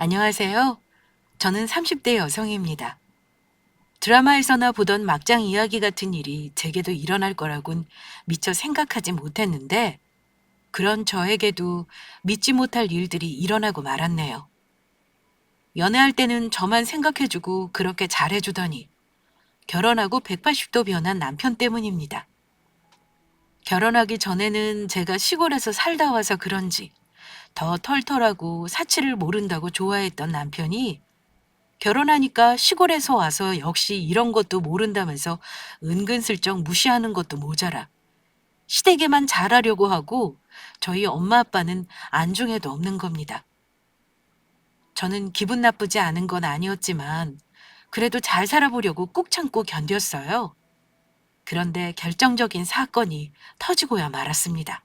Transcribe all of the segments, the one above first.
안녕하세요. 저는 30대 여성입니다. 드라마에서나 보던 막장 이야기 같은 일이 제게도 일어날 거라곤 미처 생각하지 못했는데 그런 저에게도 믿지 못할 일들이 일어나고 말았네요. 연애할 때는 저만 생각해주고 그렇게 잘해주더니 결혼하고 180도 변한 남편 때문입니다. 결혼하기 전에는 제가 시골에서 살다 와서 그런지 더 털털하고 사치를 모른다고 좋아했던 남편이 결혼하니까 시골에서 와서 역시 이런 것도 모른다면서 은근슬쩍 무시하는 것도 모자라 시댁에만 잘하려고 하고 저희 엄마 아빠는 안중에도 없는 겁니다. 저는 기분 나쁘지 않은 건 아니었지만 그래도 잘 살아보려고 꾹 참고 견뎠어요. 그런데 결정적인 사건이 터지고야 말았습니다.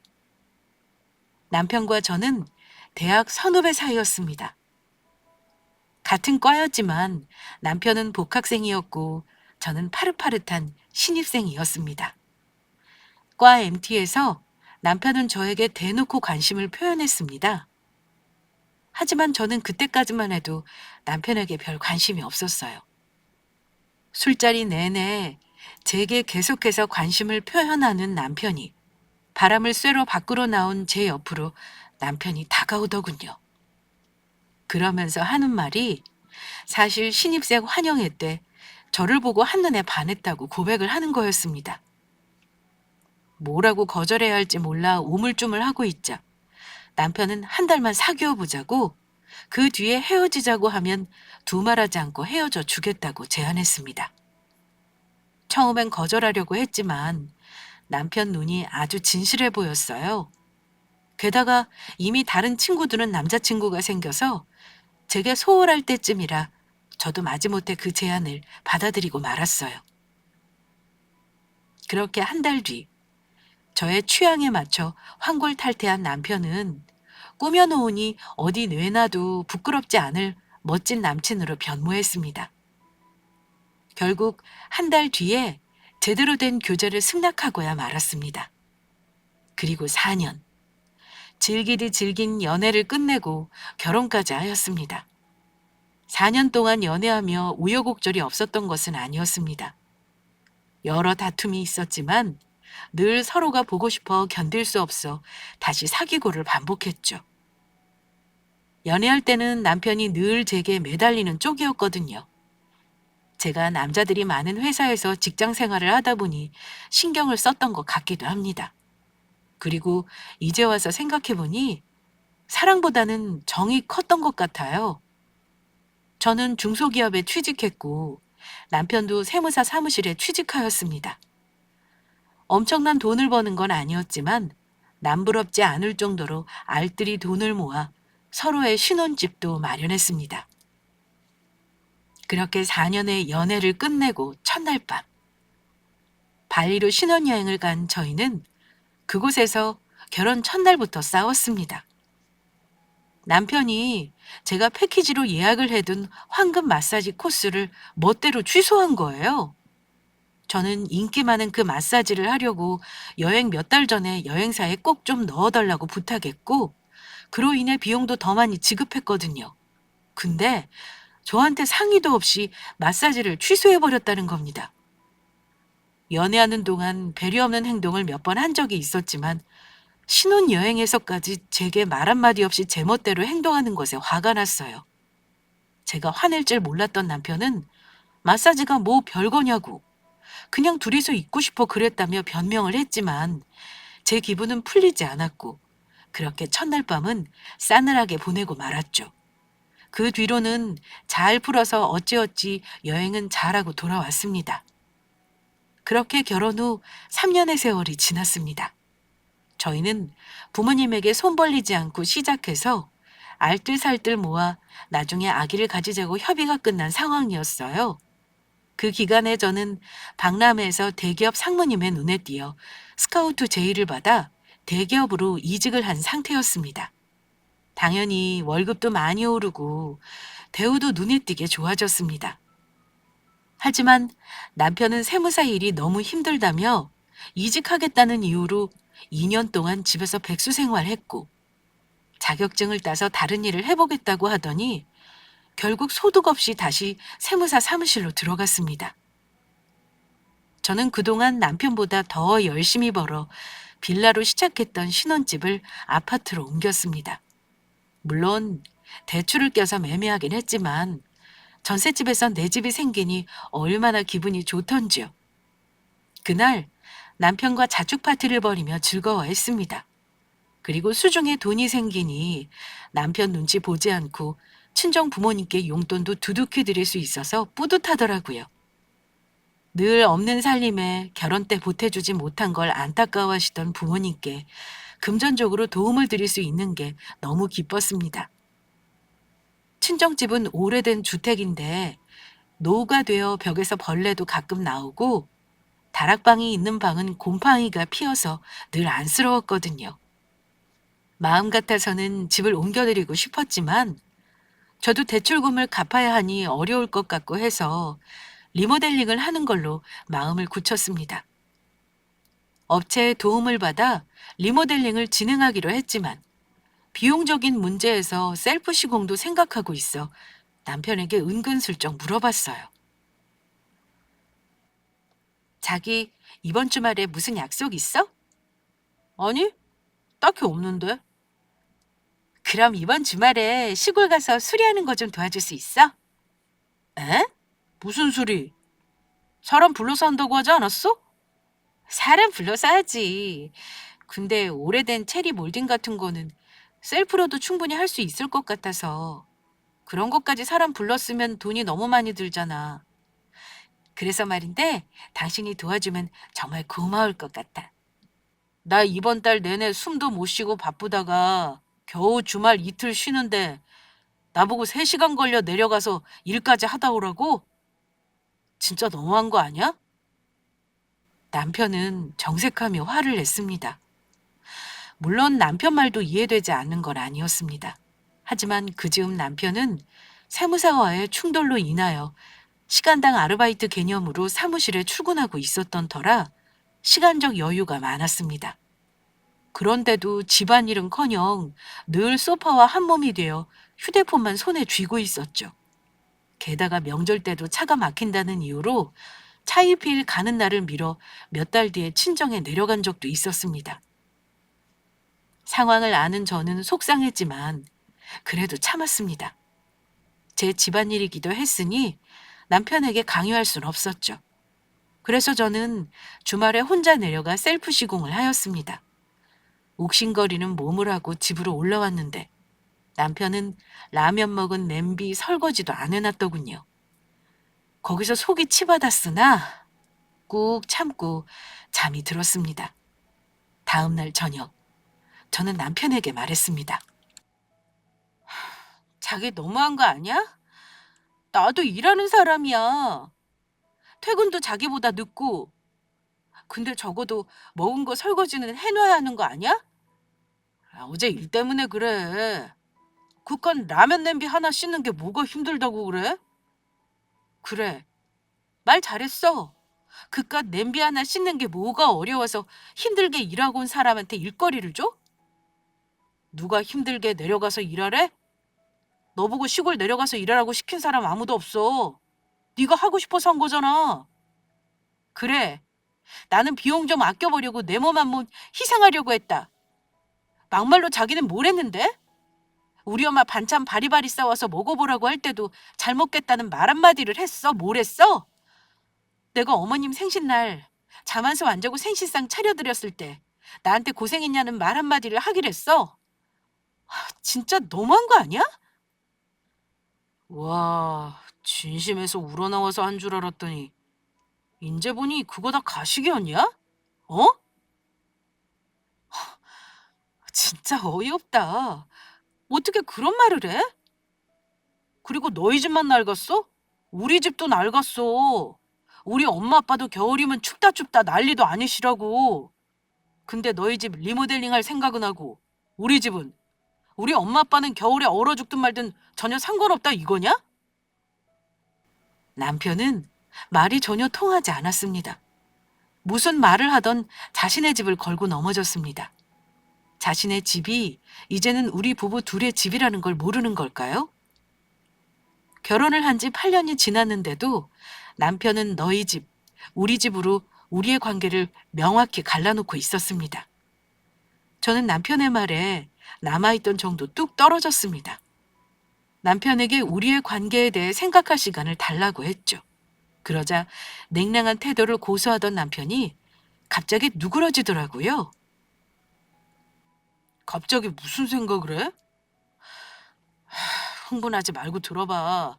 남편과 저는 대학 선후배 사이였습니다. 같은 과였지만 남편은 복학생이었고 저는 파릇파릇한 신입생이었습니다. 과 MT에서 남편은 저에게 대놓고 관심을 표현했습니다. 하지만 저는 그때까지만 해도 남편에게 별 관심이 없었어요. 술자리 내내 제게 계속해서 관심을 표현하는 남편이 바람을 쐬러 밖으로 나온 제 옆으로 남편이 다가오더군요. 그러면서 하는 말이 사실 신입생 환영회 때 저를 보고 한눈에 반했다고 고백을 하는 거였습니다. 뭐라고 거절해야 할지 몰라 우물쭈물하고 있자 남편은 한 달만 사귀어 보자고 그 뒤에 헤어지자고 하면 두말하지 않고 헤어져 주겠다고 제안했습니다. 처음엔 거절하려고 했지만 남편 눈이 아주 진실해 보였어요. 게다가 이미 다른 친구들은 남자친구가 생겨서 제게 소홀할 때쯤이라 저도 마지못해 그 제안을 받아들이고 말았어요. 그렇게 한 달 뒤, 저의 취향에 맞춰 환골탈태한 남편은 꾸며놓으니 어디 내놔도 부끄럽지 않을 멋진 남친으로 변모했습니다. 결국 한 달 뒤에 제대로 된 교제를 승낙하고야 말았습니다. 그리고 4년, 질기디 질긴 연애를 끝내고 결혼까지 하였습니다. 4년 동안 연애하며 우여곡절이 없었던 것은 아니었습니다. 여러 다툼이 있었지만 늘 서로가 보고 싶어 견딜 수 없어 다시 사귀고를 반복했죠. 연애할 때는 남편이 늘 제게 매달리는 쪽이었거든요. 제가 남자들이 많은 회사에서 직장 생활을 하다 보니 신경을 썼던 것 같기도 합니다. 그리고 이제 와서 생각해보니 사랑보다는 정이 컸던 것 같아요. 저는 중소기업에 취직했고 남편도 세무사 사무실에 취직하였습니다. 엄청난 돈을 버는 건 아니었지만 남부럽지 않을 정도로 알뜰히 돈을 모아 서로의 신혼집도 마련했습니다. 그렇게 4년의 연애를 끝내고 첫날 밤, 발리로 신혼여행을 간 저희는 그곳에서 결혼 첫날부터 싸웠습니다. 남편이 제가 패키지로 예약을 해둔 황금 마사지 코스를 멋대로 취소한 거예요. 저는 인기 많은 그 마사지를 하려고 여행 몇 달 전에 여행사에 꼭 좀 넣어달라고 부탁했고, 그로 인해 비용도 더 많이 지급했거든요. 근데 저한테 상의도 없이 마사지를 취소해버렸다는 겁니다. 연애하는 동안 배려 없는 행동을 몇 번 한 적이 있었지만 신혼여행에서까지 제게 말 한마디 없이 제멋대로 행동하는 것에 화가 났어요. 제가 화낼 줄 몰랐던 남편은 마사지가 뭐 별거냐고 그냥 둘이서 있고 싶어 그랬다며 변명을 했지만 제 기분은 풀리지 않았고 그렇게 첫날 밤은 싸늘하게 보내고 말았죠. 그 뒤로는 잘 풀어서 어찌어찌 여행은 잘하고 돌아왔습니다. 그렇게 결혼 후 3년의 세월이 지났습니다. 저희는 부모님에게 손 벌리지 않고 시작해서 알뜰살뜰 모아 나중에 아기를 가지자고 협의가 끝난 상황이었어요. 그 기간에 저는 박람회에서 대기업 상무님의 눈에 띄어 스카우트 제의를 받아 대기업으로 이직을 한 상태였습니다. 당연히 월급도 많이 오르고 대우도 눈에 띄게 좋아졌습니다. 하지만 남편은 세무사 일이 너무 힘들다며 이직하겠다는 이유로 2년 동안 집에서 백수 생활했고 자격증을 따서 다른 일을 해보겠다고 하더니 결국 소득 없이 다시 세무사 사무실로 들어갔습니다. 저는 그동안 남편보다 더 열심히 벌어 빌라로 시작했던 신혼집을 아파트로 옮겼습니다. 물론 대출을 껴서 매매하긴 했지만 전셋집에서 내 집이 생기니 얼마나 기분이 좋던지요. 그날 남편과 자축 파티를 벌이며 즐거워했습니다. 그리고 수중에 돈이 생기니 남편 눈치 보지 않고 친정 부모님께 용돈도 두둑히 드릴 수 있어서 뿌듯하더라고요. 늘 없는 살림에 결혼 때 보태주지 못한 걸 안타까워하시던 부모님께 금전적으로 도움을 드릴 수 있는 게 너무 기뻤습니다. 친정집은 오래된 주택인데 노후가 되어 벽에서 벌레도 가끔 나오고 다락방이 있는 방은 곰팡이가 피어서 늘 안쓰러웠거든요. 마음 같아서는 집을 옮겨드리고 싶었지만 저도 대출금을 갚아야 하니 어려울 것 같고 해서 리모델링을 하는 걸로 마음을 굳혔습니다. 업체의 도움을 받아 리모델링을 진행하기로 했지만 비용적인 문제에서 셀프 시공도 생각하고 있어 남편에게 은근슬쩍 물어봤어요. 자기 이번 주말에 무슨 약속 있어? 아니, 딱히 없는데. 그럼 이번 주말에 시골 가서 수리하는 거 좀 도와줄 수 있어? 에? 무슨 수리? 사람 불러서 한다고 하지 않았어? 사람 불러서 하지. 근데 오래된 체리 몰딩 같은 거는 셀프로도 충분히 할 수 있을 것 같아서 그런 것까지 사람 불렀으면 돈이 너무 많이 들잖아. 그래서 말인데 당신이 도와주면 정말 고마울 것 같아. 나 이번 달 내내 숨도 못 쉬고 바쁘다가 겨우 주말 이틀 쉬는데 나보고 3시간 걸려 내려가서 일까지 하다 오라고? 진짜 너무한 거 아니야? 남편은 정색하며 화를 냈습니다. 물론 남편 말도 이해되지 않는 건 아니었습니다. 하지만 그 즈음 남편은 세무사와의 충돌로 인하여 시간당 아르바이트 개념으로 사무실에 출근하고 있었던 터라 시간적 여유가 많았습니다. 그런데도 집안일은커녕 늘 소파와 한몸이 되어 휴대폰만 손에 쥐고 있었죠. 게다가 명절 때도 차가 막힌다는 이유로 차이필 가는 날을 미뤄 몇 달 뒤에 친정에 내려간 적도 있었습니다. 상황을 아는 저는 속상했지만 그래도 참았습니다. 제 집안일이기도 했으니 남편에게 강요할 순 없었죠. 그래서 저는 주말에 혼자 내려가 셀프 시공을 하였습니다. 욱신거리는 몸을 하고 집으로 올라왔는데 남편은 라면 먹은 냄비 설거지도 안 해놨더군요. 거기서 속이 치받았으나 꾹 참고 잠이 들었습니다. 다음 날 저녁, 저는 남편에게 말했습니다. 자기 너무한 거 아니야? 나도 일하는 사람이야. 퇴근도 자기보다 늦고. 근데 적어도 먹은 거 설거지는 해놔야 하는 거 아니야? 어제 일 때문에 그래. 그깟 라면 냄비 하나 씻는 게 뭐가 힘들다고 그래? 그래, 말 잘했어. 그깟 냄비 하나 씻는 게 뭐가 어려워서 힘들게 일하고 온 사람한테 일거리를 줘? 누가 힘들게 내려가서 일하래? 너보고 시골 내려가서 일하라고 시킨 사람 아무도 없어. 네가 하고 싶어서 한 거잖아. 그래, 나는 비용 좀 아껴보려고 내 몸 한 몸 희생하려고 했다. 막말로 자기는 뭘 했는데? 우리 엄마 반찬 바리바리 싸와서 먹어보라고 할 때도 잘 먹겠다는 말 한마디를 했어? 뭘 했어? 내가 어머님 생신날 잠 한숨 안 자고 생신상 차려드렸을 때 나한테 고생했냐는 말 한마디를 하기로 했어. 진짜 너무한 거 아니야? 와, 진심에서 우러나와서 한 줄 알았더니 인제 보니 그거 다 가식이었냐? 어? 진짜 어이없다. 어떻게 그런 말을 해? 그리고 너희 집만 낡았어? 우리 집도 낡았어. 우리 엄마 아빠도 겨울이면 춥다 춥다 난리도 아니시라고. 근데 너희 집 리모델링 할 생각은 하고 우리 집은 우리 엄마 아빠는 겨울에 얼어 죽든 말든 전혀 상관없다 이거냐? 남편은 말이 전혀 통하지 않았습니다. 무슨 말을 하던 자신의 집을 걸고 넘어졌습니다. 자신의 집이 이제는 우리 부부 둘의 집이라는 걸 모르는 걸까요? 결혼을 한 지 8년이 지났는데도 남편은 너희 집, 우리 집으로 우리의 관계를 명확히 갈라놓고 있었습니다. 저는 남편의 말에 남아있던 정도 뚝 떨어졌습니다. 남편에게 우리의 관계에 대해 생각할 시간을 달라고 했죠. 그러자 냉랭한 태도를 고수하던 남편이 갑자기 누그러지더라고요. 갑자기 무슨 생각을 해? 흥분하지 말고 들어봐.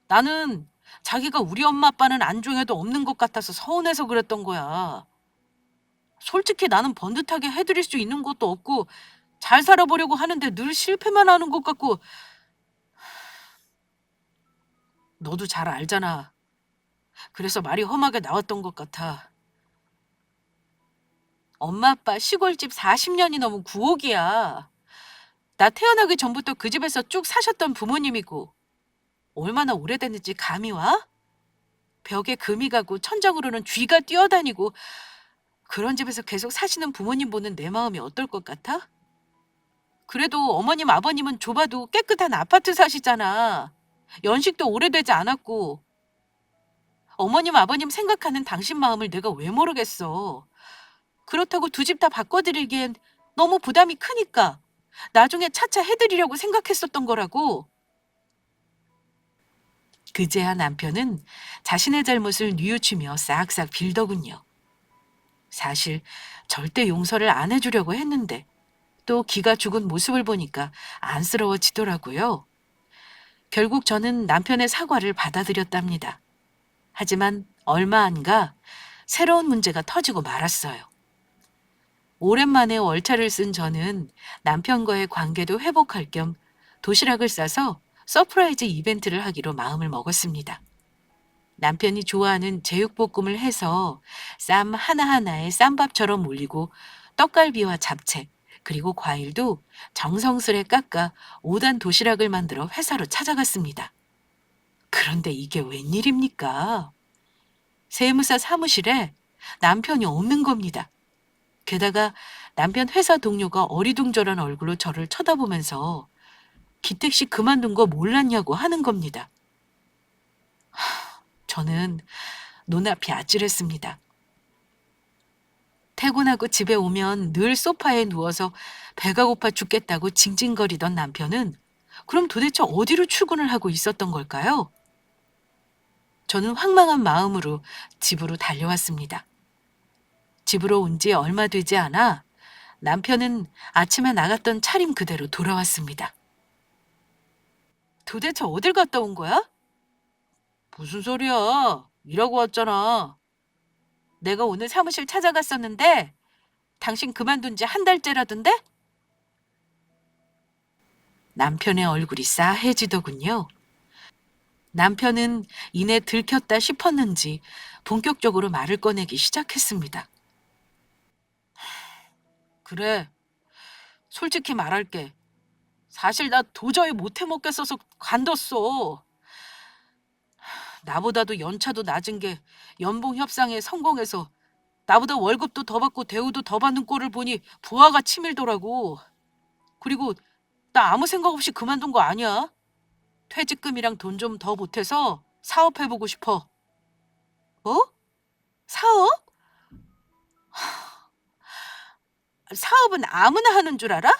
나는 자기가 우리 엄마 아빠는 안중에도 없는 것 같아서 서운해서 그랬던 거야. 솔직히 나는 번듯하게 해드릴 수 있는 것도 없고 잘 살아보려고 하는데 늘 실패만 하는 것 같고 너도 잘 알잖아. 그래서 말이 험하게 나왔던 것 같아. 엄마 아빠 시골집 40년이 넘은 구옥이야. 나 태어나기 전부터 그 집에서 쭉 사셨던 부모님이고 얼마나 오래됐는지 감이 와? 벽에 금이 가고 천장으로는 쥐가 뛰어다니고 그런 집에서 계속 사시는 부모님 보는 내 마음이 어떨 것 같아? 그래도 어머님 아버님은 좁아도 깨끗한 아파트 사시잖아. 연식도 오래되지 않았고 어머님 아버님 생각하는 당신 마음을 내가 왜 모르겠어. 그렇다고 두 집 다 바꿔드리기엔 너무 부담이 크니까 나중에 차차 해드리려고 생각했었던 거라고. 그제야 남편은 자신의 잘못을 뉘우치며 싹싹 빌더군요. 사실 절대 용서를 안 해주려고 했는데 또 기가 죽은 모습을 보니까 안쓰러워지더라고요. 결국 저는 남편의 사과를 받아들였답니다. 하지만 얼마 안 가 새로운 문제가 터지고 말았어요. 오랜만에 월차를 쓴 저는 남편과의 관계도 회복할 겸 도시락을 싸서 서프라이즈 이벤트를 하기로 마음을 먹었습니다. 남편이 좋아하는 제육볶음을 해서 쌈 하나하나에 쌈밥처럼 올리고 떡갈비와 잡채, 그리고 과일도 정성스레 깎아 5단 도시락을 만들어 회사로 찾아갔습니다. 그런데 이게 웬일입니까? 세무사 사무실에 남편이 없는 겁니다. 게다가 남편 회사 동료가 어리둥절한 얼굴로 저를 쳐다보면서 기택씨 그만둔 거 몰랐냐고 하는 겁니다. 저는 눈앞이 아찔했습니다. 퇴근하고 집에 오면 늘 소파에 누워서 배가 고파 죽겠다고 징징거리던 남편은 그럼 도대체 어디로 출근을 하고 있었던 걸까요? 저는 황망한 마음으로 집으로 달려왔습니다. 집으로 온 지 얼마 되지 않아 남편은 아침에 나갔던 차림 그대로 돌아왔습니다. 도대체 어딜 갔다 온 거야? 무슨 소리야? 일하고 왔잖아. 내가 오늘 사무실 찾아갔었는데 당신 그만둔 지 한 달째라던데? 남편의 얼굴이 싸해지더군요. 남편은 이내 들켰다 싶었는지 본격적으로 말을 꺼내기 시작했습니다. 그래, 솔직히 말할게. 사실 나 도저히 못 해먹겠어서 관뒀어. 나보다도 연차도 낮은 게 연봉 협상에 성공해서 나보다 월급도 더 받고 대우도 더 받는 꼴을 보니 부하가 치밀더라고. 그리고 나 아무 생각 없이 그만둔 거 아니야. 퇴직금이랑 돈 좀 더 보태서 사업해보고 싶어. 뭐? 사업? 사업은 아무나 하는 줄 알아?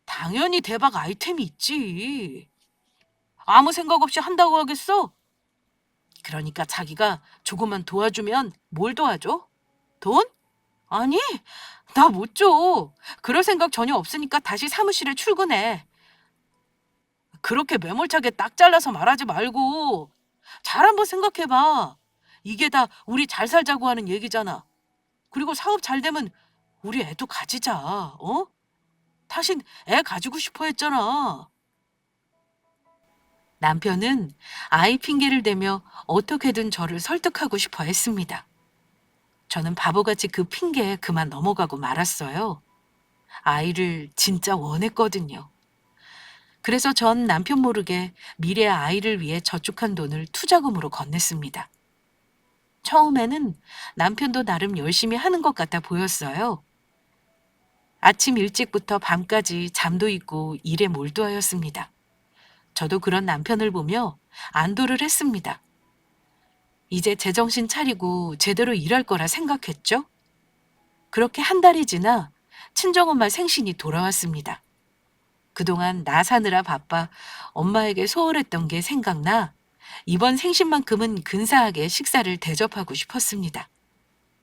당연히 대박 아이템이 있지. 아무 생각 없이 한다고 하겠어? 그러니까 자기가 조금만 도와주면 뭘 도와줘? 돈? 아니, 나 못 줘. 그럴 생각 전혀 없으니까 다시 사무실에 출근해. 그렇게 매몰차게 딱 잘라서 말하지 말고 잘 한번 생각해봐. 이게 다 우리 잘 살자고 하는 얘기잖아. 그리고 사업 잘 되면 우리 애도 가지자. 어? 다신 애 가지고 싶어 했잖아. 남편은 아이 핑계를 대며 어떻게든 저를 설득하고 싶어 했습니다. 저는 바보같이 그 핑계에 그만 넘어가고 말았어요. 아이를 진짜 원했거든요. 그래서 전 남편 모르게 미래 아이를 위해 저축한 돈을 투자금으로 건넸습니다. 처음에는 남편도 나름 열심히 하는 것 같아 보였어요. 아침 일찍부터 밤까지 잠도 있고 일에 몰두하였습니다. 저도 그런 남편을 보며 안도를 했습니다. 이제 제정신 차리고 제대로 일할 거라 생각했죠? 그렇게 한 달이 지나 친정엄마 생신이 돌아왔습니다. 그동안 나 사느라 바빠 엄마에게 소홀했던 게 생각나 이번 생신만큼은 근사하게 식사를 대접하고 싶었습니다.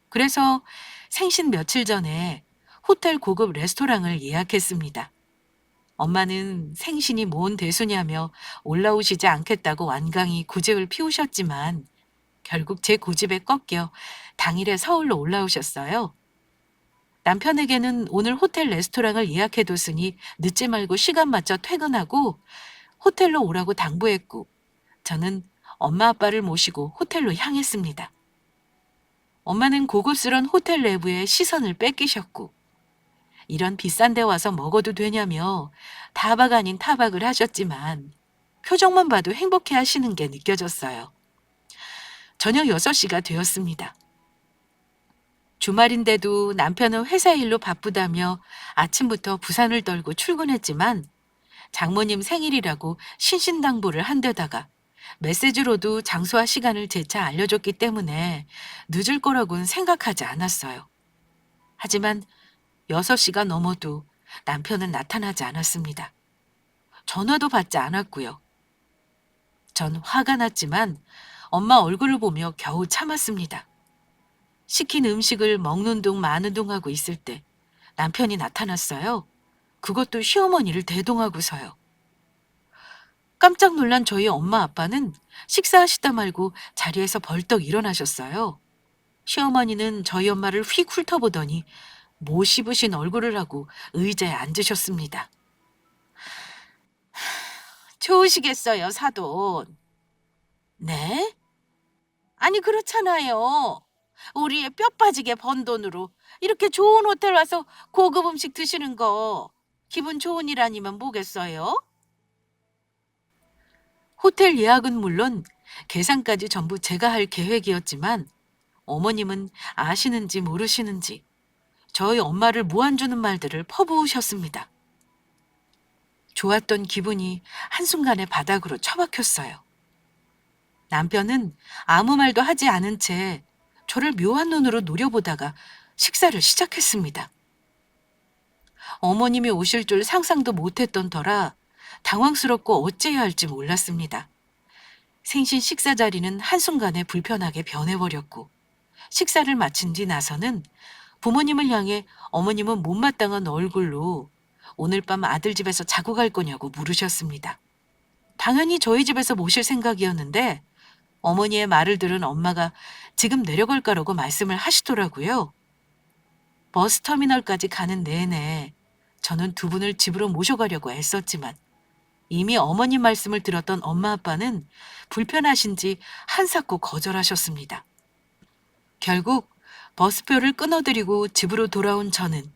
그래서 생신 며칠 전에 호텔 고급 레스토랑을 예약했습니다. 엄마는 생신이 뭔 대수냐며 올라오시지 않겠다고 완강히 고집을 피우셨지만 결국 제 고집에 꺾여 당일에 서울로 올라오셨어요. 남편에게는 오늘 호텔 레스토랑을 예약해뒀으니 늦지 말고 시간 맞춰 퇴근하고 호텔로 오라고 당부했고 저는 엄마 아빠를 모시고 호텔로 향했습니다. 엄마는 고급스런 호텔 내부에 시선을 뺏기셨고 이런 비싼 데 와서 먹어도 되냐며 타박 아닌 타박을 하셨지만 표정만 봐도 행복해 하시는 게 느껴졌어요. 저녁 6시가 되었습니다. 주말인데도 남편은 회사 일로 바쁘다며 아침부터 부산을 떨고 출근했지만 장모님 생일이라고 신신당부를 한 데다가 메시지로도 장소와 시간을 재차 알려줬기 때문에 늦을 거라고는 생각하지 않았어요. 하지만 6시가 넘어도 남편은 나타나지 않았습니다. 전화도 받지 않았고요. 전 화가 났지만 엄마 얼굴을 보며 겨우 참았습니다. 시킨 음식을 먹는 둥 마는 둥 하고 있을 때 남편이 나타났어요. 그것도 시어머니를 대동하고서요. 깜짝 놀란 저희 엄마 아빠는 식사하시다 말고 자리에서 벌떡 일어나셨어요. 시어머니는 저희 엄마를 휙 훑어보더니 못 씹으신 얼굴을 하고 의자에 앉으셨습니다. 좋으시겠어요, 사돈. 네? 아니, 그렇잖아요. 우리의 뼈 빠지게 번 돈으로 이렇게 좋은 호텔 와서 고급 음식 드시는 거 기분 좋은 일 아니면 뭐겠어요? 호텔 예약은 물론 계산까지 전부 제가 할 계획이었지만 어머님은 아시는지 모르시는지 저희 엄마를 무안주는 말들을 퍼부으셨습니다. 좋았던 기분이 한순간에 바닥으로 처박혔어요. 남편은 아무 말도 하지 않은 채 저를 묘한 눈으로 노려보다가 식사를 시작했습니다. 어머님이 오실 줄 상상도 못했던 터라 당황스럽고 어찌해야 할지 몰랐습니다. 생신 식사 자리는 한순간에 불편하게 변해버렸고 식사를 마친 뒤 나서는 부모님을 향해 어머님은 못마땅한 얼굴로 오늘 밤 아들 집에서 자고 갈 거냐고 물으셨습니다. 당연히 저희 집에서 모실 생각이었는데 어머니의 말을 들은 엄마가 지금 내려갈 거라고 말씀을 하시더라고요. 버스터미널까지 가는 내내 저는 두 분을 집으로 모셔가려고 애썼지만 이미 어머님 말씀을 들었던 엄마 아빠는 불편하신지 한사코 거절하셨습니다. 결국 버스표를 끊어드리고 집으로 돌아온 저는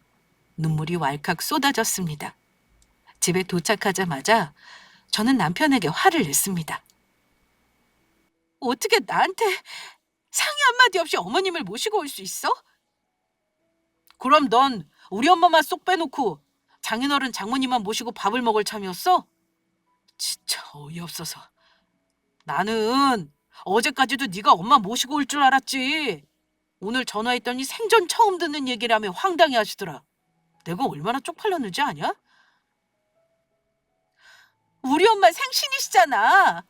눈물이 왈칵 쏟아졌습니다. 집에 도착하자마자 저는 남편에게 화를 냈습니다. 어떻게 나한테 상의 한마디 없이 어머님을 모시고 올 수 있어? 그럼 넌 우리 엄마만 쏙 빼놓고 장인어른 장모님만 모시고 밥을 먹을 참이었어? 진짜 어이없어서. 나는 어제까지도 네가 엄마 모시고 올 줄 알았지. 오늘 전화했더니 생전 처음 듣는 얘기라며 황당해 하시더라. 내가 얼마나 쪽팔렸는지 아냐? 우리 엄마 생신이시잖아.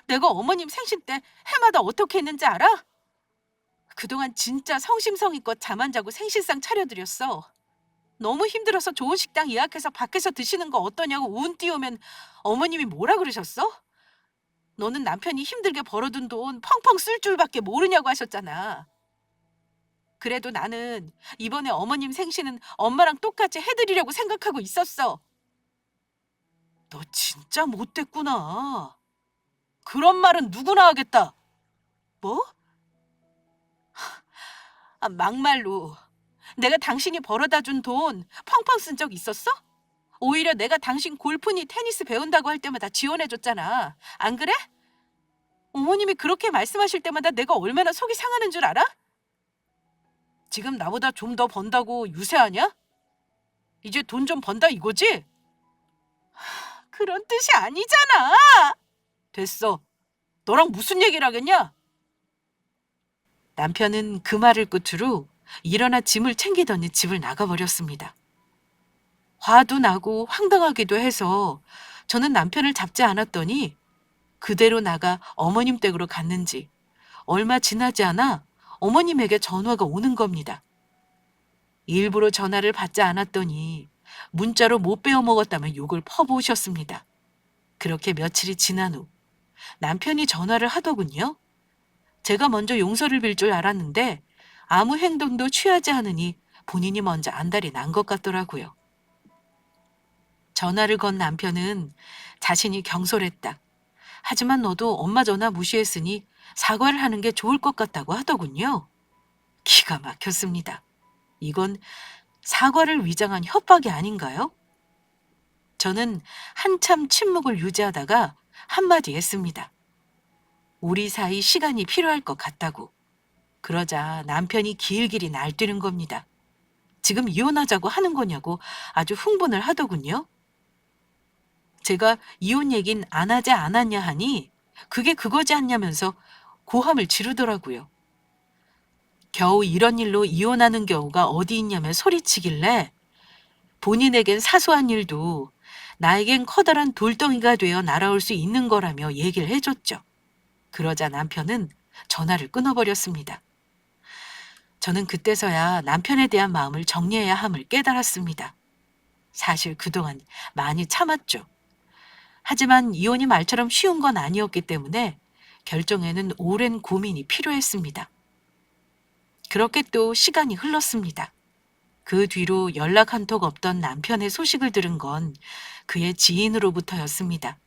내가 어머님 생신 때 해마다 어떻게 했는지 알아? 그동안 진짜 성심성의껏 잠 안 자고 생신상 차려드렸어. 너무 힘들어서 좋은 식당 예약해서 밖에서 드시는 거 어떠냐고 운 띄우면 어머님이 뭐라 그러셨어? 너는 남편이 힘들게 벌어둔 돈 펑펑 쓸 줄밖에 모르냐고 하셨잖아. 그래도 나는 이번에 어머님 생신은 엄마랑 똑같이 해드리려고 생각하고 있었어. 너 진짜 못됐구나. 그런 말은 누구나 하겠다. 뭐? 아, 막말로. 내가 당신이 벌어다 준 돈 펑펑 쓴 적 있었어? 오히려 내가 당신 골프니 테니스 배운다고 할 때마다 지원해줬잖아. 안 그래? 어머님이 그렇게 말씀하실 때마다 내가 얼마나 속이 상하는 줄 알아? 지금 나보다 좀 더 번다고 유세하냐? 이제 돈 좀 번다 이거지? 그런 뜻이 아니잖아. 됐어. 너랑 무슨 얘기를 하겠냐? 남편은 그 말을 끝으로 일어나 짐을 챙기더니 집을 나가버렸습니다. 화도 나고 황당하기도 해서 저는 남편을 잡지 않았더니 그대로 나가 어머님 댁으로 갔는지 얼마 지나지 않아 어머님에게 전화가 오는 겁니다. 일부러 전화를 받지 않았더니 문자로 못 빼어 먹었다며 욕을 퍼부으셨습니다. 그렇게 며칠이 지난 후 남편이 전화를 하더군요. 제가 먼저 용서를 빌 줄 알았는데 아무 행동도 취하지 않으니 본인이 먼저 안달이 난 것 같더라고요. 전화를 건 남편은 자신이 경솔했다. 하지만 너도 엄마 전화 무시했으니 사과를 하는 게 좋을 것 같다고 하더군요. 기가 막혔습니다. 이건 사과를 위장한 협박이 아닌가요? 저는 한참 침묵을 유지하다가 한마디 했습니다. 우리 사이 시간이 필요할 것 같다고. 그러자 남편이 길길이 날뛰는 겁니다. 지금 이혼하자고 하는 거냐고 아주 흥분을 하더군요. 제가 이혼 얘긴 안 하지 않았냐 하니 그게 그거지 않냐면서 고함을 지르더라고요. 겨우 이런 일로 이혼하는 경우가 어디 있냐며 소리치길래 본인에겐 사소한 일도 나에겐 커다란 돌덩이가 되어 날아올 수 있는 거라며 얘기를 해줬죠. 그러자 남편은 전화를 끊어버렸습니다. 저는 그때서야 남편에 대한 마음을 정리해야 함을 깨달았습니다. 사실 그동안 많이 참았죠. 하지만 이혼이 말처럼 쉬운 건 아니었기 때문에 결정에는 오랜 고민이 필요했습니다. 그렇게 또 시간이 흘렀습니다. 그 뒤로 연락 한 톡 없던 남편의 소식을 들은 건 그의 지인으로부터였습니다.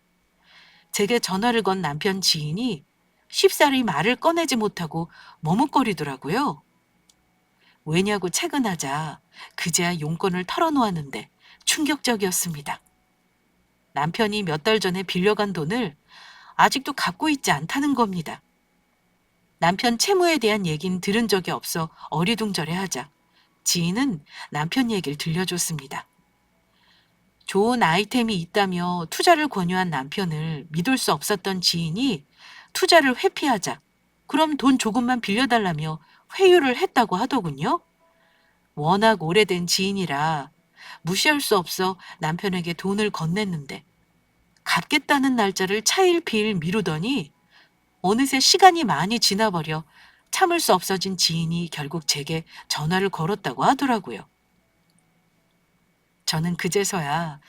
제게 전화를 건 남편 지인이 쉽사리 말을 꺼내지 못하고 머뭇거리더라고요. 왜냐고 채근하자 그제야 용건을 털어놓았는데 충격적이었습니다. 남편이 몇 달 전에 빌려간 돈을 아직도 갚고 있지 않다는 겁니다. 남편 채무에 대한 얘긴 들은 적이 없어 어리둥절해하자 지인은 남편 얘기를 들려줬습니다. 좋은 아이템이 있다며 투자를 권유한 남편을 믿을 수 없었던 지인이 투자를 회피하자 그럼 돈 조금만 빌려달라며 회유를 했다고 하더군요. 워낙 오래된 지인이라 무시할 수 없어 남편에게 돈을 건넸는데 갚겠다는 날짜를 차일피일 미루더니 어느새 시간이 많이 지나버려 참을 수 없어진 지인이 결국 제게 전화를 걸었다고 하더라고요. 저는 그제서야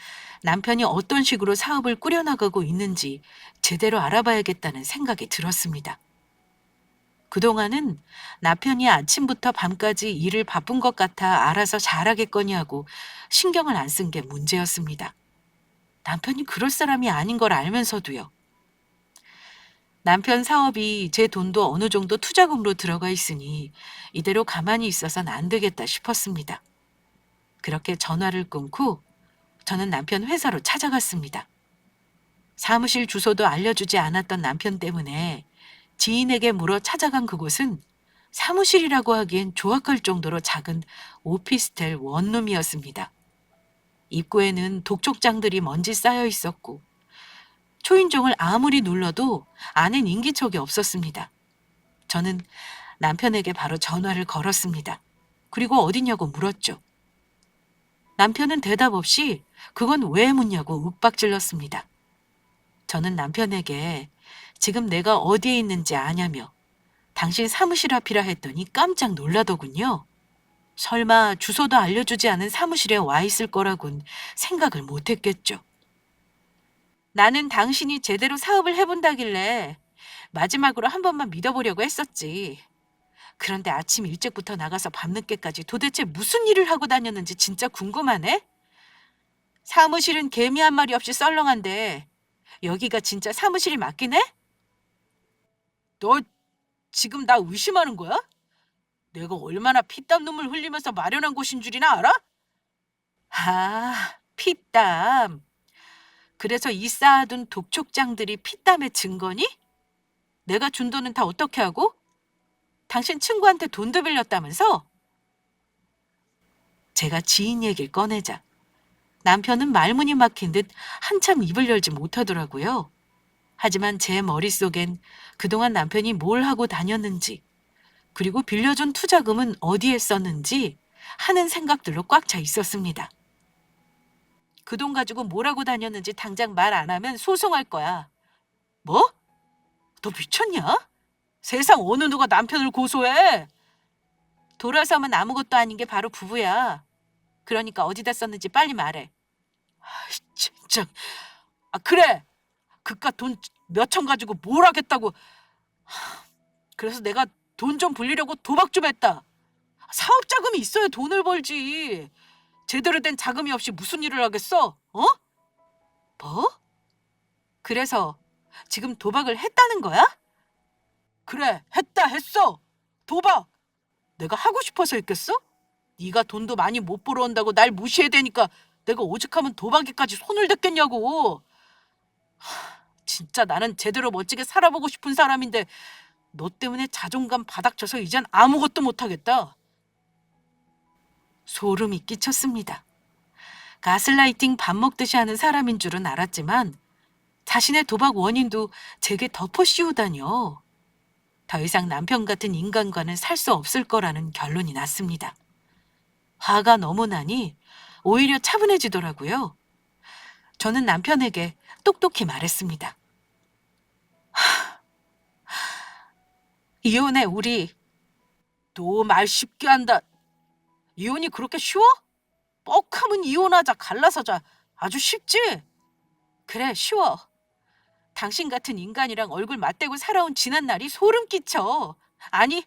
남편이 어떤 식으로 사업을 꾸려나가고 있는지 제대로 알아봐야겠다는 생각이 들었습니다. 그동안은 남편이 아침부터 밤까지 일을 바쁜 것 같아 알아서 잘하겠거니 하고 신경을 안 쓴 게 문제였습니다. 남편이 그럴 사람이 아닌 걸 알면서도요. 남편 사업이 제 돈도 어느 정도 투자금으로 들어가 있으니 이대로 가만히 있어선 안 되겠다 싶었습니다. 그렇게 전화를 끊고 저는 남편 회사로 찾아갔습니다. 사무실 주소도 알려주지 않았던 남편 때문에 지인에게 물어 찾아간 그곳은 사무실이라고 하기엔 조악할 정도로 작은 오피스텔 원룸이었습니다. 입구에는 독촉장들이 먼지 쌓여 있었고 초인종을 아무리 눌러도 안엔 인기척이 없었습니다. 저는 남편에게 바로 전화를 걸었습니다. 그리고 어디냐고 물었죠. 남편은 대답 없이 그건 왜 묻냐고 윽박질렀습니다. 저는 남편에게 지금 내가 어디에 있는지 아냐며 당신 사무실 앞이라 했더니 깜짝 놀라더군요. 설마 주소도 알려주지 않은 사무실에 와 있을 거라곤 생각을 못했겠죠. 나는 당신이 제대로 사업을 해본다길래 마지막으로 한 번만 믿어보려고 했었지. 그런데 아침 일찍부터 나가서 밤늦게까지 도대체 무슨 일을 하고 다녔는지 진짜 궁금하네? 사무실은 개미 한 마리 없이 썰렁한데 여기가 진짜 사무실이 맞긴 해? 너 지금 나 의심하는 거야? 내가 얼마나 피땀 눈물 흘리면서 마련한 곳인 줄이나 알아? 아, 피땀. 그래서 이 쌓아둔 독촉장들이 피땀의 증거니? 내가 준 돈은 다 어떻게 하고? 당신 친구한테 돈도 빌렸다면서? 제가 지인 얘기를 꺼내자 남편은 말문이 막힌 듯 한참 입을 열지 못하더라고요. 하지만 제 머릿속엔 그동안 남편이 뭘 하고 다녔는지, 그리고 빌려준 투자금은 어디에 썼는지 하는 생각들로 꽉 차 있었습니다. 그 돈 가지고 뭘 하고 다녔는지 당장 말 안 하면 소송할 거야. 뭐? 너 미쳤냐? 세상 어느 누가 남편을 고소해? 돌아서면 아무것도 아닌 게 바로 부부야. 그러니까 어디다 썼는지 빨리 말해. 아이, 진짜. 아, 그래. 그깟 돈 몇 천 가지고 뭘 하겠다고. 그래서 내가 돈 좀 불리려고 도박 좀 했다. 사업 자금이 있어야 돈을 벌지. 제대로 된 자금이 없이 무슨 일을 하겠어? 어? 뭐? 그래서 지금 도박을 했다는 거야? 그래, 했어. 도박. 내가 하고 싶어서 했겠어? 네가 돈도 많이 못 벌어온다고 날 무시해대니까 내가 오죽하면 도박에까지 손을 댔겠냐고. 진짜 나는 제대로 멋지게 살아보고 싶은 사람인데 너 때문에 자존감 바닥쳐서 이젠 아무것도 못하겠다. 소름이 끼쳤습니다. 가슬라이팅 밥 먹듯이 하는 사람인 줄은 알았지만 자신의 도박 원인도 제게 덮어 씌우다뇨. 더 이상 남편 같은 인간과는 살 수 없을 거라는 결론이 났습니다. 화가 너무 나니 오히려 차분해지더라고요. 저는 남편에게 똑똑히 말했습니다. 이혼해, 우리. 너 말 쉽게 한다. 이혼이 그렇게 쉬워? 뻑하면 이혼하자, 갈라서자. 아주 쉽지? 그래, 쉬워. 당신 같은 인간이랑 얼굴 맞대고 살아온 지난 날이 소름 끼쳐. 아니,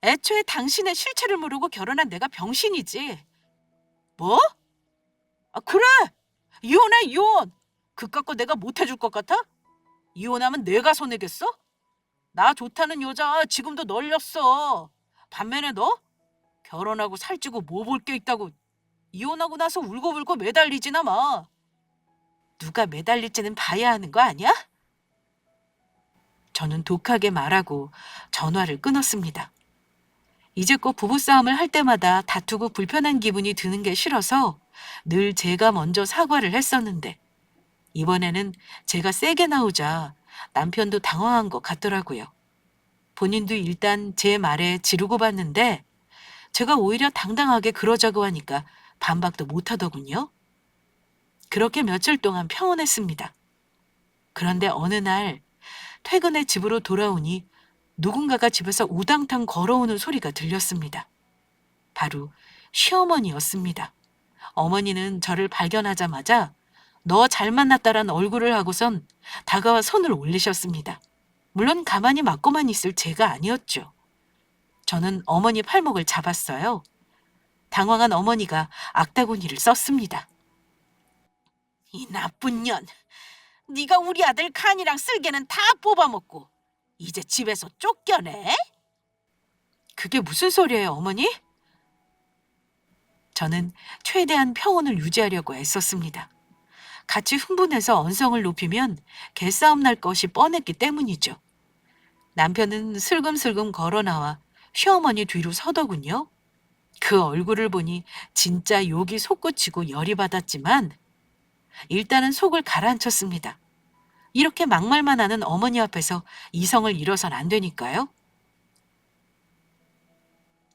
애초에 당신의 실체를 모르고 결혼한 내가 병신이지. 뭐? 아, 그래! 이혼해, 이혼! 그 깎고 내가 못 해줄 것 같아? 이혼하면 내가 손해겠어? 나 좋다는 여자 지금도 널렸어. 반면에 너? 결혼하고 살찌고 뭐 볼 게 있다고 이혼하고 나서 울고불고 매달리지나 마. 누가 매달릴지는 봐야 하는 거 아니야? 저는 독하게 말하고 전화를 끊었습니다. 이제껏 부부싸움을 할 때마다 다투고 불편한 기분이 드는 게 싫어서 늘 제가 먼저 사과를 했었는데 이번에는 제가 세게 나오자 남편도 당황한 것 같더라고요. 본인도 일단 제 말에 지르고 봤는데 제가 오히려 당당하게 그러자고 하니까 반박도 못하더군요. 그렇게 며칠 동안 평온했습니다. 그런데 어느 날 퇴근해 집으로 돌아오니 누군가가 집에서 우당탕 걸어오는 소리가 들렸습니다. 바로 시어머니였습니다. 어머니는 저를 발견하자마자 너 잘 만났다란 얼굴을 하고선 다가와 손을 올리셨습니다. 물론 가만히 맞고만 있을 제가 아니었죠. 저는 어머니 팔목을 잡았어요. 당황한 어머니가 악다구니를 썼습니다. 이 나쁜 년, 네가 우리 아들 칸이랑 쓸개는 다 뽑아먹고 이제 집에서 쫓겨내? 그게 무슨 소리예요, 어머니? 저는 최대한 평온을 유지하려고 애썼습니다. 같이 흥분해서 언성을 높이면 개싸움 날 것이 뻔했기 때문이죠. 남편은 슬금슬금 걸어 나와 시어머니 뒤로 서더군요. 그 얼굴을 보니 진짜 욕이 솟구치고 열이 받았지만 일단은 속을 가라앉혔습니다. 이렇게 막말만 하는 어머니 앞에서 이성을 잃어선 안 되니까요.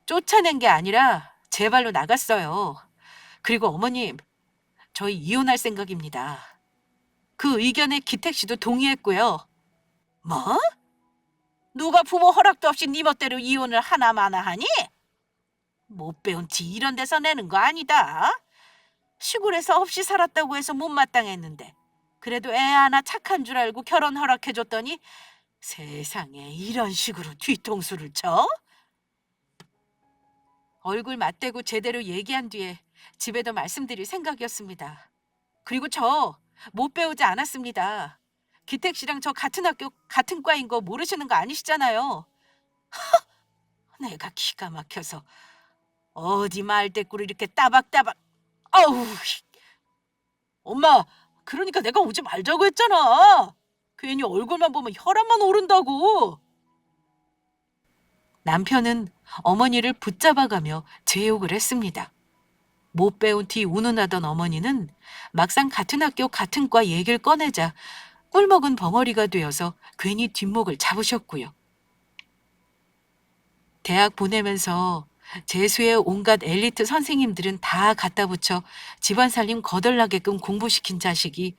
쫓아낸 게 아니라 제 발로 나갔어요. 그리고 어머님, 저희 이혼할 생각입니다. 그 의견에 기택 씨도 동의했고요. 뭐? 누가 부모 허락도 없이 네 멋대로 이혼을 하나마나 하니? 못 배운 티 이런 데서 내는 거 아니다. 시골에서 없이 살았다고 해서 못마땅했는데 그래도 애 하나 착한 줄 알고 결혼 허락해줬더니 세상에 이런 식으로 뒤통수를 쳐? 얼굴 맞대고 제대로 얘기한 뒤에 집에도 말씀드릴 생각이었습니다. 그리고 저 못 배우지 않았습니다. 기택 씨랑 저 같은 학교 같은 과인 거 모르시는 거 아니시잖아요. 내가 기가 막혀서 어디 말대꾸를 이렇게 따박따박. 아우, 엄마, 그러니까 내가 오지 말자고 했잖아. 괜히 얼굴만 보면 혈압만 오른다고. 남편은 어머니를 붙잡아가며 제 욕을 했습니다. 못 배운 뒤 운운하던 어머니는 막상 같은 학교 같은 과 얘기를 꺼내자 꿀먹은 벙어리가 되어서 괜히 뒷목을 잡으셨고요. 대학 보내면서 재수의 온갖 엘리트 선생님들은 다 갖다 붙여 집안 살림 거덜나게끔 공부시킨 자식이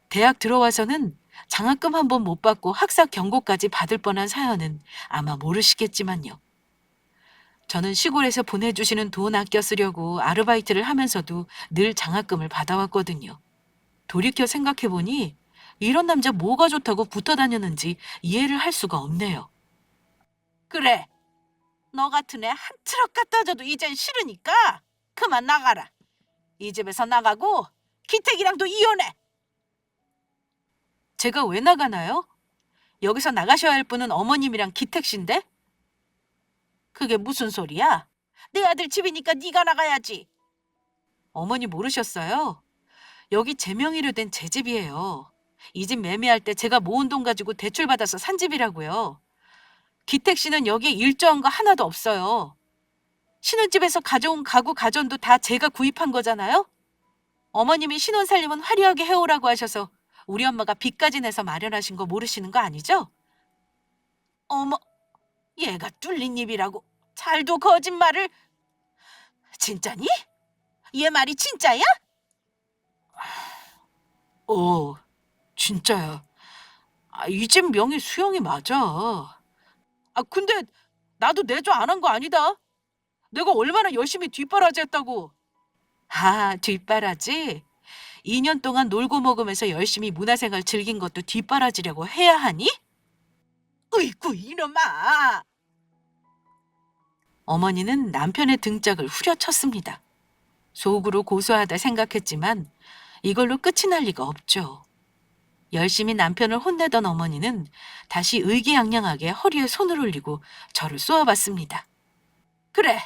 대학 들어와서는 장학금 한 번 못 받고 학사 경고까지 받을 뻔한 사연은 아마 모르시겠지만요. 저는 시골에서 보내주시는 돈 아껴 쓰려고 아르바이트를 하면서도 늘 장학금을 받아왔거든요. 돌이켜 생각해보니 이런 남자 뭐가 좋다고 붙어 다녔는지 이해를 할 수가 없네요. 그래, 너 같은 애 한 트럭 갖다 줘도 이젠 싫으니까 그만 나가라. 이 집에서 나가고 기택이랑도 이혼해. 제가 왜 나가나요? 여기서 나가셔야 할 분은 어머님이랑 기택 씨인데? 그게 무슨 소리야? 내 아들 집이니까 네가 나가야지. 어머니 모르셨어요? 여기 제 명의로 된 제 집이에요. 이 집 매매할 때 제가 모은 돈 가지고 대출받아서 산 집이라고요. 기택 씨는 여기에 일조한 거 하나도 없어요. 신혼집에서 가져온 가구 가전도 다 제가 구입한 거잖아요? 어머님이 신혼 살림은 화려하게 해오라고 하셔서 우리 엄마가 빚까지 내서 마련하신 거 모르시는 거 아니죠? 어머, 얘가 뚫린 입이라고. 잘도 거짓말을. 진짜니? 얘 말이 진짜야? 어, 진짜야. 이 집 명의 수영이 맞아. 근데 나도 내조 안 한 거 아니다. 내가 얼마나 열심히 뒷바라지 했다고. 뒷바라지? 2년 동안 놀고 먹으면서 열심히 문화생활 즐긴 것도 뒷바라지라고 해야 하니? 으이구 이놈아! 어머니는 남편의 등짝을 후려쳤습니다. 속으로 고소하다 생각했지만 이걸로 끝이 날 리가 없죠. 열심히 남편을 혼내던 어머니는 다시 의기양양하게 허리에 손을 올리고 저를 쏘아봤습니다. 그래.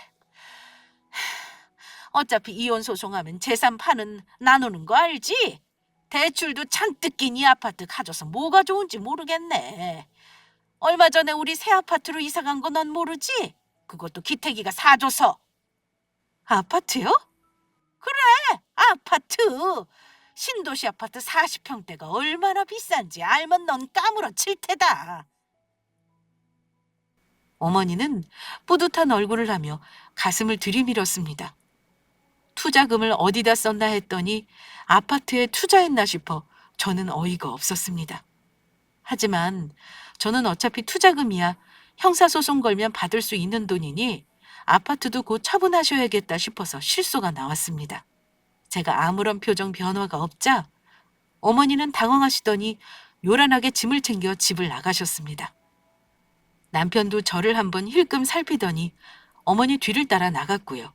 어차피 이혼 소송하면 재산 파는 나누는 거 알지? 대출도 잔뜩 낀 이 아파트 가져서 뭐가 좋은지 모르겠네. 얼마 전에 우리 새 아파트로 이사 간 거 넌 모르지? 그것도 기태기가 사줘서. 아파트요? 그래, 아파트. 신도시 아파트 40평대가 얼마나 비싼지 알면 넌 까무러칠 테다. 어머니는 뿌듯한 얼굴을 하며 가슴을 들이밀었습니다. 투자금을 어디다 썼나 했더니 아파트에 투자했나 싶어 저는 어이가 없었습니다. 하지만 저는 어차피 투자금이야 형사소송 걸면 받을 수 있는 돈이니 아파트도 곧 처분하셔야겠다 싶어서 실소가 나왔습니다. 제가 아무런 표정 변화가 없자 어머니는 당황하시더니 요란하게 짐을 챙겨 집을 나가셨습니다. 남편도 저를 한번 힐끔 살피더니 어머니 뒤를 따라 나갔고요.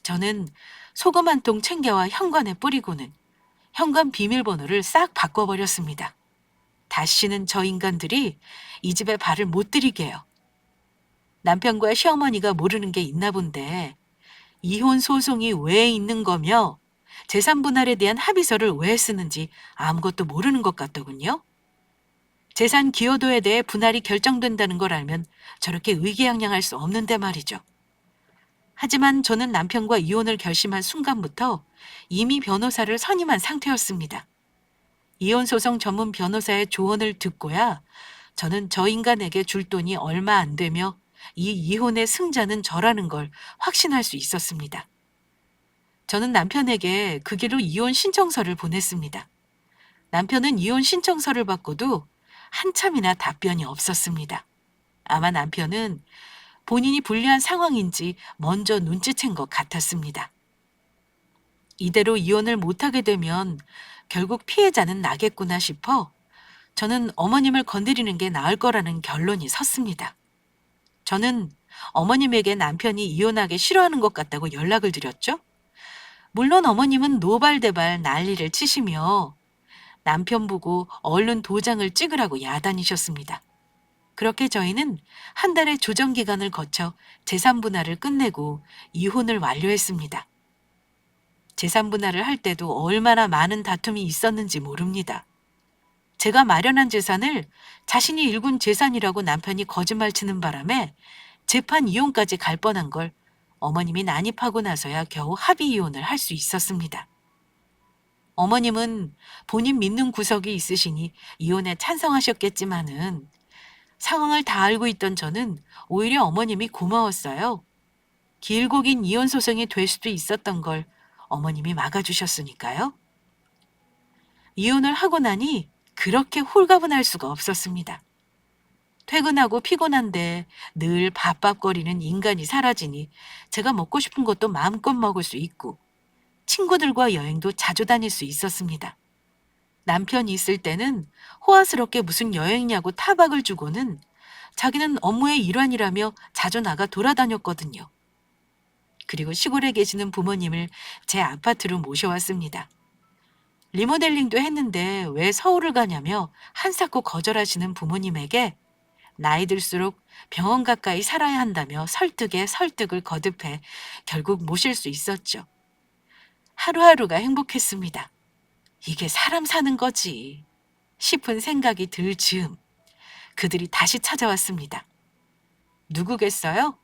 저는 소금 한 통 챙겨와 현관에 뿌리고는 현관 비밀번호를 싹 바꿔버렸습니다. 다시는 저 인간들이 이 집에 발을 못 들이게요. 남편과 시어머니가 모르는 게 있나 본데 이혼 소송이 왜 있는 거며 재산 분할에 대한 합의서를 왜 쓰는지 아무것도 모르는 것 같더군요. 재산 기여도에 대해 분할이 결정된다는 걸 알면 저렇게 의기양양할 수 없는데 말이죠. 하지만 저는 남편과 이혼을 결심한 순간부터 이미 변호사를 선임한 상태였습니다. 이혼소송 전문 변호사의 조언을 듣고야 저는 저 인간에게 줄 돈이 얼마 안 되며 이 이혼의 승자는 저라는 걸 확신할 수 있었습니다. 저는 남편에게 그 길로 이혼 신청서를 보냈습니다. 남편은 이혼 신청서를 받고도 한참이나 답변이 없었습니다. 아마 남편은 본인이 불리한 상황인지 먼저 눈치챈 것 같았습니다. 이대로 이혼을 못하게 되면 결국 피해자는 나겠구나 싶어 저는 어머님을 건드리는 게 나을 거라는 결론이 섰습니다. 저는 어머님에게 남편이 이혼하기 싫어하는 것 같다고 연락을 드렸죠. 물론 어머님은 노발대발 난리를 치시며 남편 보고 얼른 도장을 찍으라고 야단이셨습니다. 그렇게 저희는 한 달의 조정 기간을 거쳐 재산 분할을 끝내고 이혼을 완료했습니다. 재산 분할을 할 때도 얼마나 많은 다툼이 있었는지 모릅니다. 제가 마련한 재산을 자신이 일군 재산이라고 남편이 거짓말 치는 바람에 재판 이혼까지 갈 뻔한 걸 어머님이 난입하고 나서야 겨우 합의 이혼을 할 수 있었습니다. 어머님은 본인 믿는 구석이 있으시니 이혼에 찬성하셨겠지만은 상황을 다 알고 있던 저는 오히려 어머님이 고마웠어요. 길고 긴 이혼 소송이 될 수도 있었던 걸 어머님이 막아주셨으니까요. 이혼을 하고 나니 그렇게 홀가분할 수가 없었습니다. 퇴근하고 피곤한데 늘 밥밥거리는 인간이 사라지니 제가 먹고 싶은 것도 마음껏 먹을 수 있고 친구들과 여행도 자주 다닐 수 있었습니다. 남편이 있을 때는 호화스럽게 무슨 여행이냐고 타박을 주고는 자기는 업무의 일환이라며 자주 나가 돌아다녔거든요. 그리고 시골에 계시는 부모님을 제 아파트로 모셔왔습니다. 리모델링도 했는데 왜 서울을 가냐며 한사코 거절하시는 부모님에게 나이 들수록 병원 가까이 살아야 한다며 설득에 설득을 거듭해 결국 모실 수 있었죠. 하루하루가 행복했습니다. 이게 사람 사는 거지 싶은 생각이 들 즈음 그들이 다시 찾아왔습니다. 누구겠어요?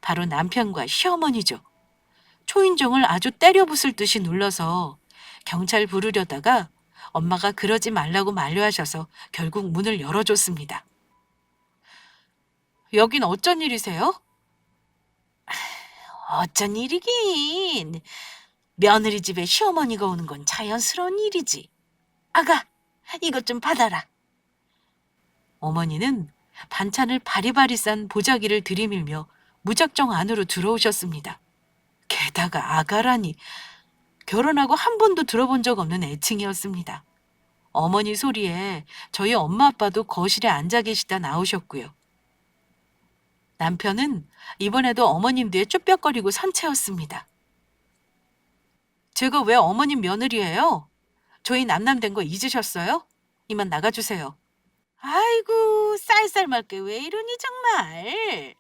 바로 남편과 시어머니죠. 초인종을 아주 때려 부술 듯이 눌러서 경찰 부르려다가 엄마가 그러지 말라고 만류하셔서 결국 문을 열어줬습니다. 여긴 어쩐 일이세요? 어쩐 일이긴. 며느리 집에 시어머니가 오는 건 자연스러운 일이지. 아가, 이것 좀 받아라. 어머니는 반찬을 바리바리 싼 보자기를 들이밀며 무작정 안으로 들어오셨습니다. 게다가 아가라니 결혼하고 한 번도 들어본 적 없는 애칭이었습니다. 어머니 소리에 저희 엄마 아빠도 거실에 앉아 계시다 나오셨고요. 남편은 이번에도 어머님 뒤에 쭈뼛거리고 선 채웠습니다. 제가 왜 어머님 며느리예요? 저희 남남된 거 잊으셨어요? 이만 나가주세요. 아이고 쌀쌀맞게 왜 이러니 정말.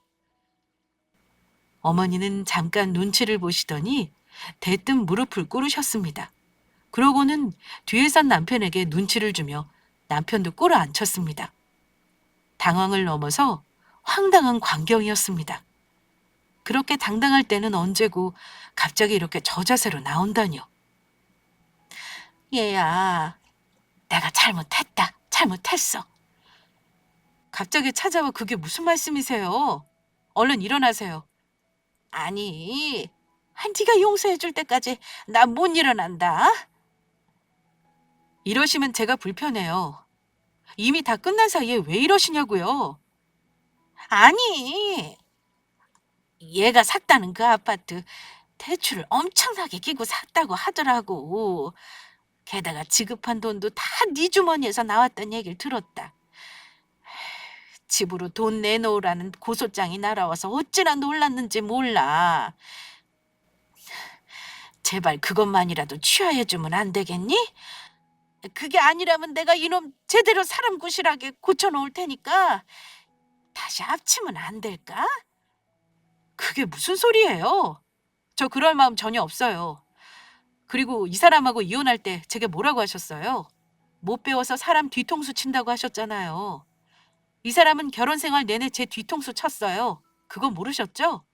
어머니는 잠깐 눈치를 보시더니 대뜸 무릎을 꿇으셨습니다. 그러고는 뒤에 산 남편에게 눈치를 주며 남편도 꿇어 앉혔습니다. 당황을 넘어서 황당한 광경이었습니다. 그렇게 당당할 때는 언제고 갑자기 이렇게 저자세로 나온다뇨. 얘야, 내가 잘못했다. 잘못했어. 갑자기 찾아와 그게 무슨 말씀이세요? 얼른 일어나세요. 아니, 네가 용서해 줄 때까지 나 못 일어난다. 이러시면 제가 불편해요. 이미 다 끝난 사이에 왜 이러시냐고요. 아니, 얘가 샀다는 그 아파트 대출을 엄청나게 끼고 샀다고 하더라고. 게다가 지급한 돈도 다 네 주머니에서 나왔던 얘기를 들었다. 집으로 돈 내놓으라는 고소장이 날아와서 어찌나 놀랐는지 몰라. 제발 그것만이라도 취하해주면 안 되겠니? 그게 아니라면 내가 이놈 제대로 사람 구실하게 고쳐놓을 테니까 다시 합치면 안 될까? 그게 무슨 소리예요? 저 그럴 마음 전혀 없어요. 그리고 이 사람하고 이혼할 때 제게 뭐라고 하셨어요? 못 배워서 사람 뒤통수 친다고 하셨잖아요. 이 사람은 결혼 생활 내내 제 뒤통수 쳤어요. 그거 모르셨죠?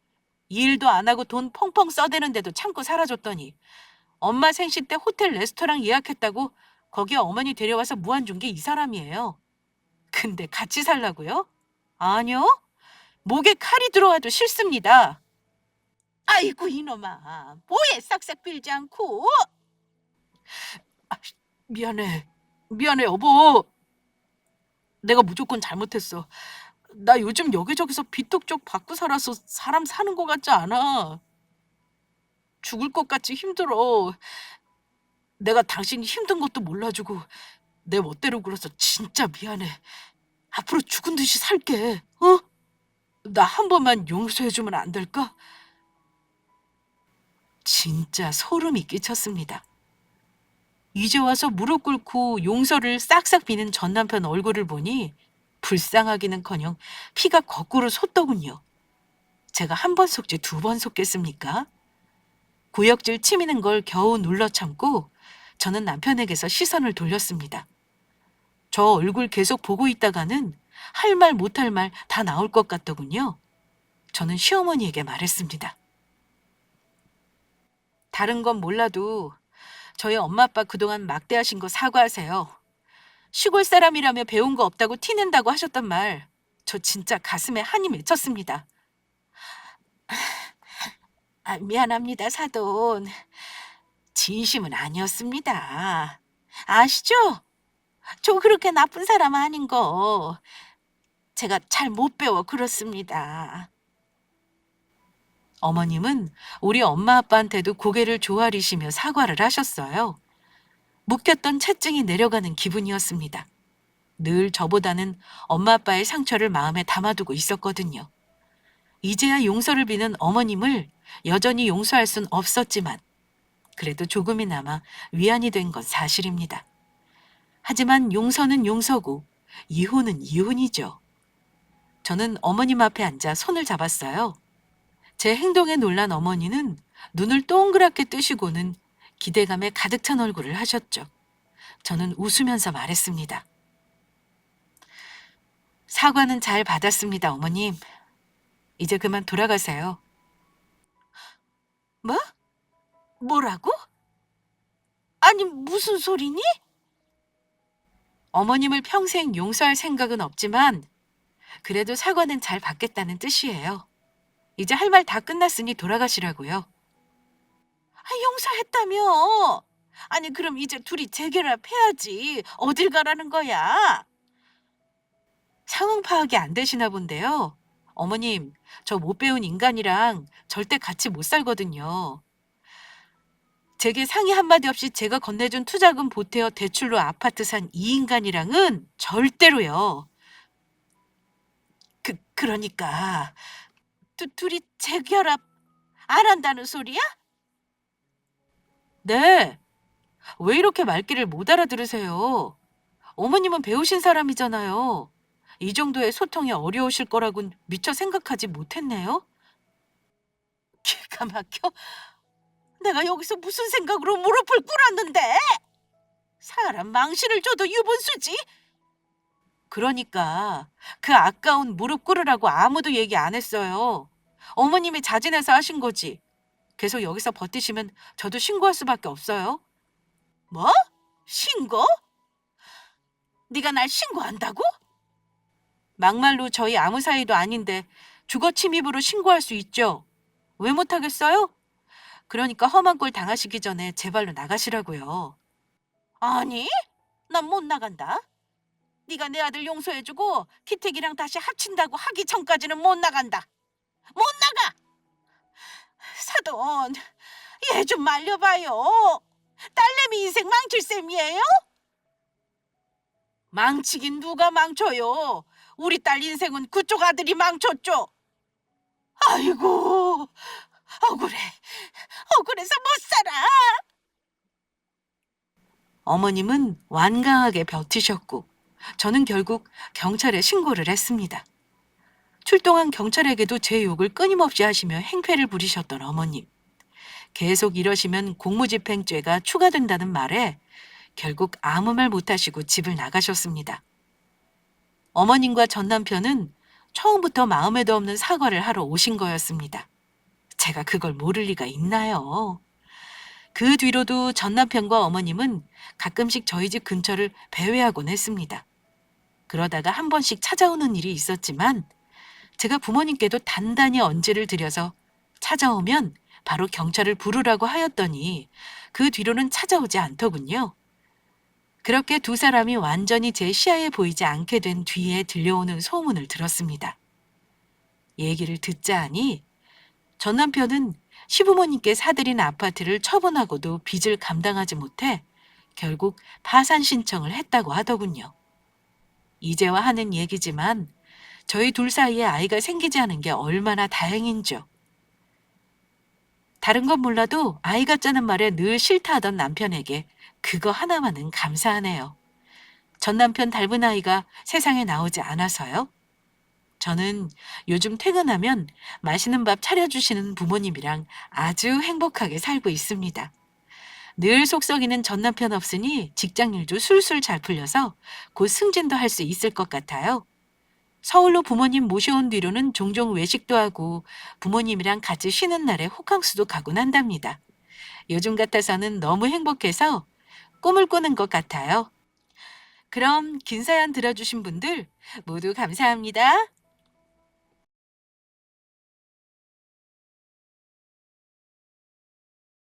일도 안 하고 돈 펑펑 써대는데도 참고 살아줬더니 엄마 생신 때 호텔 레스토랑 예약했다고 거기에 어머니 데려와서 무한 준 게 이 사람이에요. 근데 같이 살라고요? 아니요. 목에 칼이 들어와도 싫습니다. 아이고 이놈아. 뭐해 싹싹 빌지 않고. 아, 미안해. 미안해 여보. 내가 무조건 잘못했어. 나 요즘 여기저기서 빚독적 받고 살아서 사람 사는 것 같지 않아. 죽을 것 같이 힘들어. 내가 당신이 힘든 것도 몰라주고 내 멋대로 굴어서 진짜 미안해. 앞으로 죽은 듯이 살게. 어? 나 한 번만 용서해주면 안 될까? 진짜 소름이 끼쳤습니다. 이제 와서 무릎 꿇고 용서를 싹싹 비는 전 남편 얼굴을 보니 불쌍하기는커녕 피가 거꾸로 솟더군요. 제가 한 번 속지 두 번 속겠습니까? 구역질 치미는 걸 겨우 눌러 참고 저는 남편에게서 시선을 돌렸습니다. 저 얼굴 계속 보고 있다가는 할 말 못할 말 다 나올 것 같더군요. 저는 시어머니에게 말했습니다. 다른 건 몰라도 저희 엄마 아빠 그동안 막대하신 거 사과하세요. 시골 사람이라며 배운 거 없다고 티낸다고 하셨단 말, 저 진짜 가슴에 한이 맺혔습니다. 미안합니다, 사돈. 진심은 아니었습니다. 아시죠? 저 그렇게 나쁜 사람 아닌 거. 제가 잘 못 배워 그렇습니다. 어머님은 우리 엄마 아빠한테도 고개를 조아리시며 사과를 하셨어요. 묵혔던 채증이 내려가는 기분이었습니다. 늘 저보다는 엄마 아빠의 상처를 마음에 담아두고 있었거든요. 이제야 용서를 비는 어머님을 여전히 용서할 순 없었지만 그래도 조금이나마 위안이 된 건 사실입니다. 하지만 용서는 용서고 이혼은 이혼이죠. 저는 어머님 앞에 앉아 손을 잡았어요. 제 행동에 놀란 어머니는 눈을 동그랗게 뜨시고는 기대감에 가득 찬 얼굴을 하셨죠. 저는 웃으면서 말했습니다. 사과는 잘 받았습니다, 어머님. 이제 그만 돌아가세요. 뭐? 뭐라고? 아니, 무슨 소리니? 어머님을 평생 용서할 생각은 없지만 그래도 사과는 잘 받겠다는 뜻이에요. 이제 할 말 다 끝났으니 돌아가시라고요. 용서했다며? 아니, 그럼 이제 둘이 재결합해야지. 어딜 가라는 거야? 상황 파악이 안 되시나 본데요. 어머님, 저 못 배운 인간이랑 절대 같이 못 살거든요. 제게 상의 한마디 없이 제가 건네준 투자금 보태어 대출로 아파트 산 이 인간이랑은 절대로요. 그러니까 둘이 재결합 안 한다는 소리야? 네. 왜 이렇게 말귀를 못 알아들으세요? 어머님은 배우신 사람이잖아요. 이 정도의 소통이 어려우실 거라곤 미처 생각하지 못했네요. 기가 막혀? 내가 여기서 무슨 생각으로 무릎을 꿇었는데? 사람 망신을 줘도 유분수지? 그러니까 그 아까운 무릎 꿇으라고 아무도 얘기 안 했어요. 어머님이 자진해서 하신 거지. 계속 여기서 버티시면 저도 신고할 수밖에 없어요. 뭐? 신고? 네가 날 신고한다고? 막말로 저희 아무 사이도 아닌데 주거 침입으로 신고할 수 있죠. 왜 못하겠어요? 그러니까 험한 꼴 당하시기 전에 제발로 나가시라고요. 아니, 난 못 나간다. 네가 내 아들 용서해주고 기택이랑 다시 합친다고 하기 전까지는 못 나간다. 못 나가! 사돈, 얘 좀 말려봐요. 딸내미 인생 망칠 셈이에요? 망치긴 누가 망쳐요. 우리 딸 인생은 그쪽 아들이 망쳤죠. 아이고, 억울해. 억울해서 못 살아. 어머님은 완강하게 버티셨고 저는 결국 경찰에 신고를 했습니다. 출동한 경찰에게도 제 욕을 끊임없이 하시며 행패를 부리셨던 어머님. 계속 이러시면 공무집행죄가 추가된다는 말에 결국 아무 말 못하시고 집을 나가셨습니다. 어머님과 전 남편은 처음부터 마음에도 없는 사과를 하러 오신 거였습니다. 제가 그걸 모를 리가 있나요? 그 뒤로도 전 남편과 어머님은 가끔씩 저희 집 근처를 배회하곤 했습니다. 그러다가 한 번씩 찾아오는 일이 있었지만 제가 부모님께도 단단히 언지를 드려서 찾아오면 바로 경찰을 부르라고 하였더니 그 뒤로는 찾아오지 않더군요. 그렇게 두 사람이 완전히 제 시야에 보이지 않게 된 뒤에 들려오는 소문을 들었습니다. 얘기를 듣자 하니 전 남편은 시부모님께 사들인 아파트를 처분하고도 빚을 감당하지 못해 결국 파산 신청을 했다고 하더군요. 이제와 하는 얘기지만 저희 둘 사이에 아이가 생기지 않은 게 얼마나 다행인지요. 다른 건 몰라도 아이 같자는 말에 늘 싫다 하던 남편에게 그거 하나만은 감사하네요. 전 남편 닮은 아이가 세상에 나오지 않아서요. 저는 요즘 퇴근하면 맛있는 밥 차려주시는 부모님이랑 아주 행복하게 살고 있습니다. 늘 속 썩이는 전 남편 없으니 직장일도 술술 잘 풀려서 곧 승진도 할 수 있을 것 같아요. 서울로 부모님 모셔온 뒤로는 종종 외식도 하고 부모님이랑 같이 쉬는 날에 호캉스도 가곤 한답니다. 요즘 같아서는 너무 행복해서 꿈을 꾸는 것 같아요. 그럼 긴 사연 들어주신 분들 모두 감사합니다.